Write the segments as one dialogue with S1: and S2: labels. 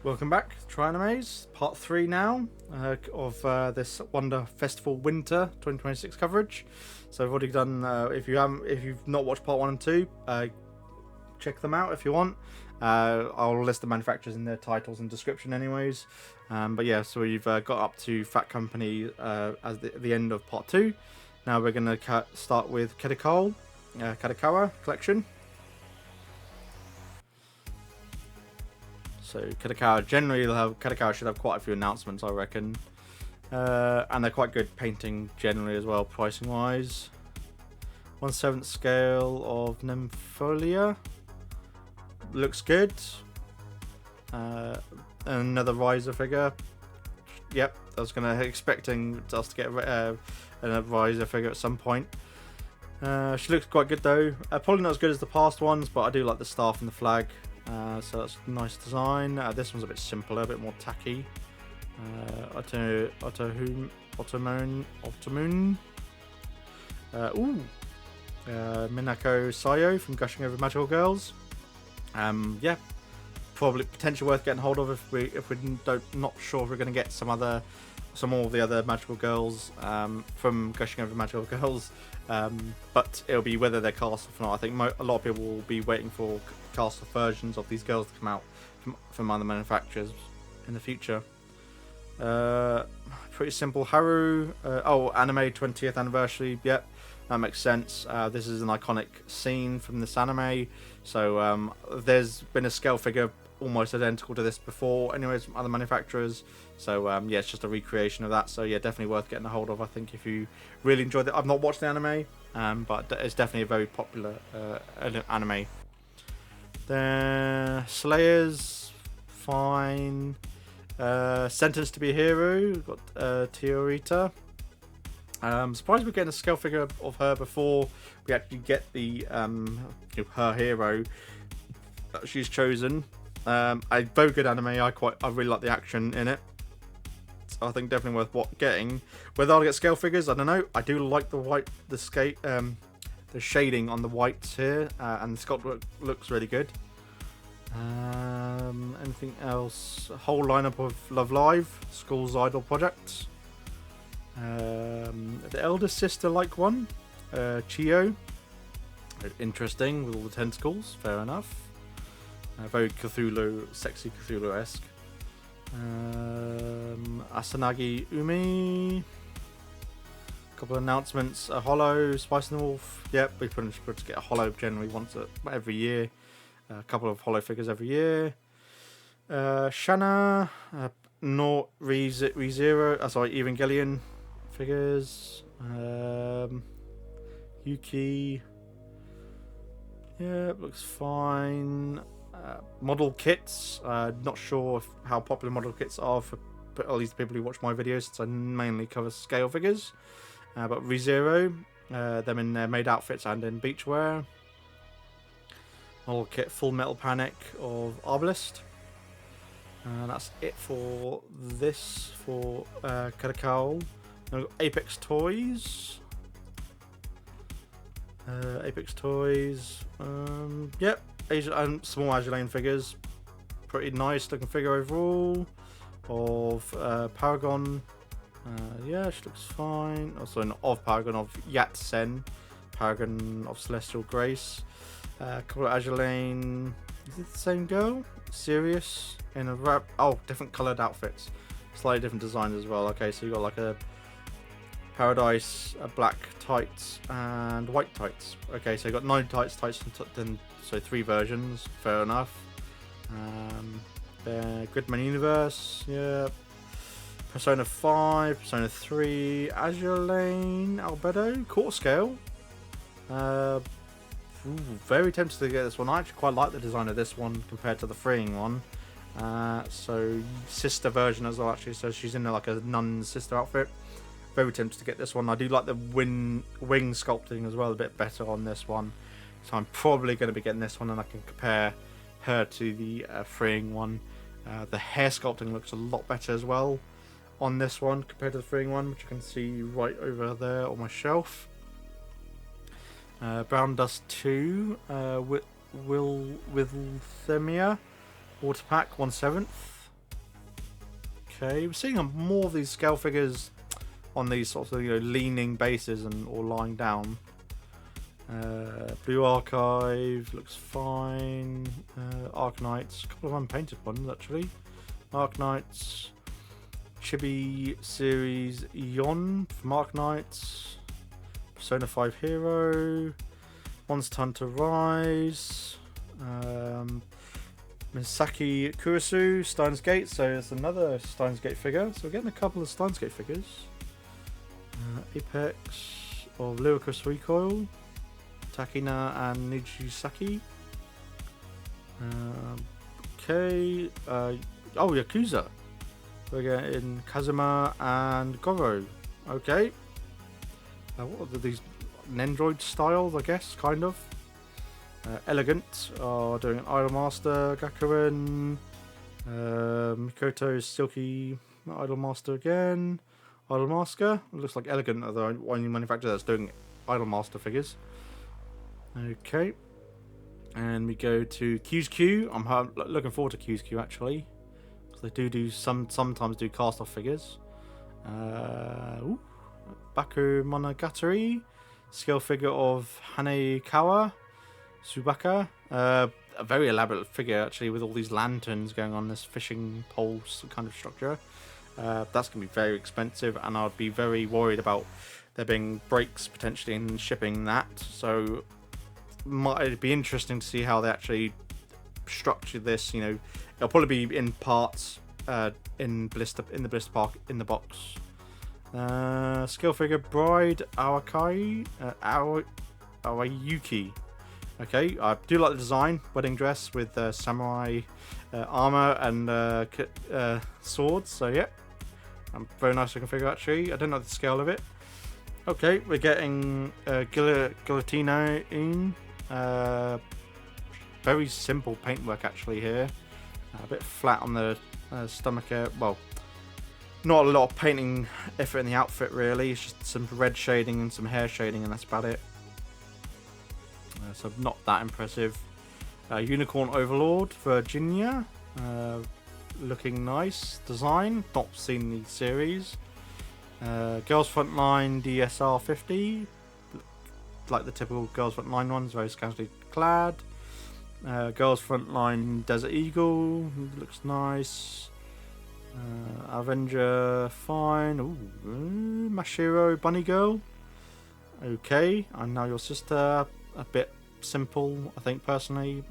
S1: Welcome back, Trianimes, part 3 now of this Wonder Festival Winter 2026 coverage. So I've already done. If you've not watched part 1 and 2, check them out if you want. I'll list the manufacturers in their titles and description, anyways. But yeah, so we've got up to Fat Company as the end of part 2. Now we're going to start with Kadakawa collection. So Kadakawa should have quite a few announcements, I reckon, and they're quite good painting generally as well, pricing wise. 1/7 scale of Nympholia looks good. Another riser figure. Yep, I was expecting us to get a riser figure at some point. She looks quite good though. Probably not as good as the past ones, but I do like the staff and the flag. So that's a nice design. This one's a bit simpler, a bit more tacky. Otomoon. Minako Sayo from Gushing Over Magical Girls. Yeah, probably potentially worth getting hold of if we're not sure if we're going to get some more of the other Magical Girls from Gushing Over Magical Girls. But it'll be whether they're cast off or not. I think a lot of people will be waiting for cast off versions of these girls to come out from other manufacturers in the future. Pretty simple. Haru. Anime 20th anniversary. Yep, that makes sense. This is an iconic scene from this anime. So there's been a scale figure almost identical to this before, anyways, from other manufacturers. So yeah, it's just a recreation of that. So yeah, definitely worth getting a hold of. I think if you really enjoyed it, I've not watched the anime, but it's definitely a very popular anime. The Slayers, fine. Sentenced to be a Hero. We've got Teorita. Surprised we're getting a scale figure of her before we actually get the her hero that she's chosen. A very good anime. I really like the action in it. So I think definitely worth getting. Whether I'll get scale figures, I don't know. I do like the shading on the whites here, and the sculpt looks really good. Anything else? A whole lineup of Love Live, School's Idol projects. The elder sister like one, Chio. Interesting with all the tentacles. Fair enough. Very sexy Cthulhu-esque. Asanagi Umi. Couple of announcements. A holo, Spice and the Wolf. Yep, we pretty much get a holo generally every year. A couple of holo figures every year. Shanna, Evangelion figures. Yuki. Yeah, looks fine. Model kits. Not sure how popular model kits are for at least people who watch my videos, since I mainly cover scale figures. But ReZero, them in their maid outfits and in beachwear. Model kit Full Metal Panic of Arbalist. That's it for this for Kadakawa. Then we've got Apex Toys. Yep, small Azulane figures. Pretty nice looking figure overall. Of Paragon. Yeah, she looks fine. Also of Paragon of Yat-Sen. Paragon of Celestial Grace. A couple of Azulane. Is it the same girl? Sirius in a different coloured outfits. Slightly different designs as well. Okay, so you got like a Paradise, black tights, and white tights. Okay, so you got 9 tights, so 3 versions. Fair enough. Gridman Universe, yeah. Persona 5, Persona 3, Azulane, Albedo, quarter scale. Very tempted to get this one. I actually quite like the design of this one compared to the freeing one. So sister version as well, actually. So she's in like a nun sister outfit. Very tempted to get this one. I do like the wing sculpting as well, a bit better on this one. So I'm probably going to be getting this one, and I can compare her to the freeing one. The hair sculpting looks a lot better as well on this one compared to the freeing one, which you can see right over there on my shelf. Brown Dust 2, Wilthemia, Water Pack 1/7. Okay, we're seeing more of these scale figures on these sorts of, leaning bases and or lying down. Blue Archive looks fine. Arknights, a couple of unpainted ones actually. Arknights, Chibi series Yon from Arknights, Persona 5 Hero, Monster Hunter Rise, Misaki Kurisu, Steins Gate, so it's another Steins Gate figure. So we're getting a couple of Steins Gate figures. Apex of Lyricus Recoil, Takina and Nijisaki. Okay, oh, Yakuza. We're getting Kazuma and Goro. Okay. What are these? Nendroid styles, I guess, kind of. Elegant are doing an Idolmaster, Gakurin. Mikoto's Silky Idolmaster again. Idolmaster. It looks like Elegant are the only manufacturer that's doing Idolmaster figures. Okay. And we go to QuesQ. I'm looking forward to QuesQ actually. Because they sometimes do cast off figures. Baku Monogatari. Scale figure of Hanekawa Tsubaka. A very elaborate figure actually, with all these lanterns going on, this fishing pole kind of structure. That's going to be very expensive, and I'd be very worried about there being breaks potentially in shipping that. So it'd be interesting to see how they actually structure this. It'll probably be in parts in the blister park in the box. Scale figure Bride Awakai Awayuki. Okay, I do like the design. Wedding dress with samurai armor and swords. So yeah, very nice looking figure actually. I don't know the scale of it. Okay, we're getting Guillotine in. Very simple paintwork actually here. A bit flat on the stomach area. Well, not a lot of painting effort in the outfit really. It's just some red shading and some hair shading, and that's about it. So not that impressive. Unicorn Overlord Virginia. Looking nice. Design. Not seen the series. Girls Frontline DSR 50. Like the typical Girls Frontline ones, very scantily clad. Girls Frontline Desert Eagle. Looks nice. Avenger fine. Ooh, Mashiro Bunny Girl. Okay, I'm now your sister. A bit simple, I think, personally.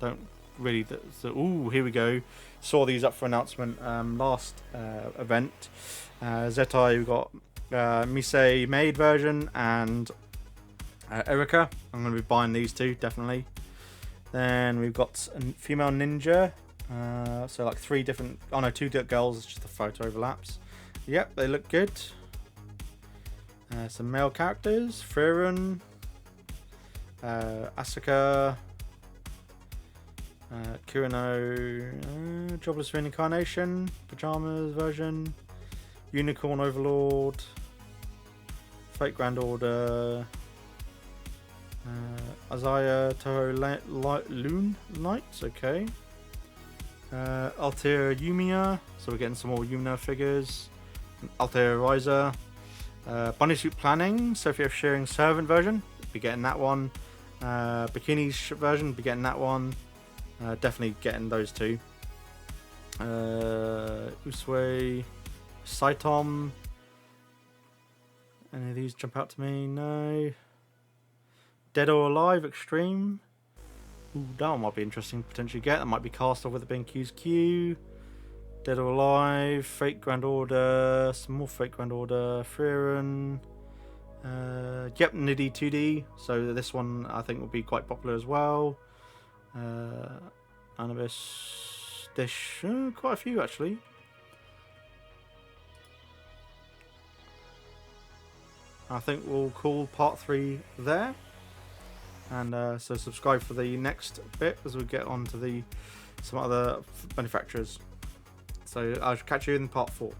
S1: Don't really. Ooh, here we go. Saw these up for announcement last event. Zetai, we've got Misei Maid version and Erika. I'm going to be buying these two, definitely. Then we've got a female ninja. So like two girls, it's just the photo overlaps. Yep, they look good. Some male characters. Frieren. Asuka, Kurino, Jobless Reincarnation, Pajamas version, Unicorn Overlord, Fate Grand Order, Azaya Toho Loon Knights, okay. Altair Yumiya, so we're getting some more Yumina figures. Altair Riser, Bunny Suit Planning, Sophia Shearing Servant version, be getting that one. Bikini version, be getting that one. Definitely getting those two. Usui, Saitom. Any of these jump out to me? No. Dead or Alive Extreme. Ooh, that one might be interesting to potentially get. That might be cast off with it being QuesQ. Dead or Alive, Fate Grand Order, some more Fate Grand Order, Frieren. Yep, Niddy 2D, so this one I think will be quite popular as well. Anubis Dish, quite a few actually. I think we'll call part 3 there. And so subscribe for the next bit as we get on to some other manufacturers. So I'll catch you in part 4.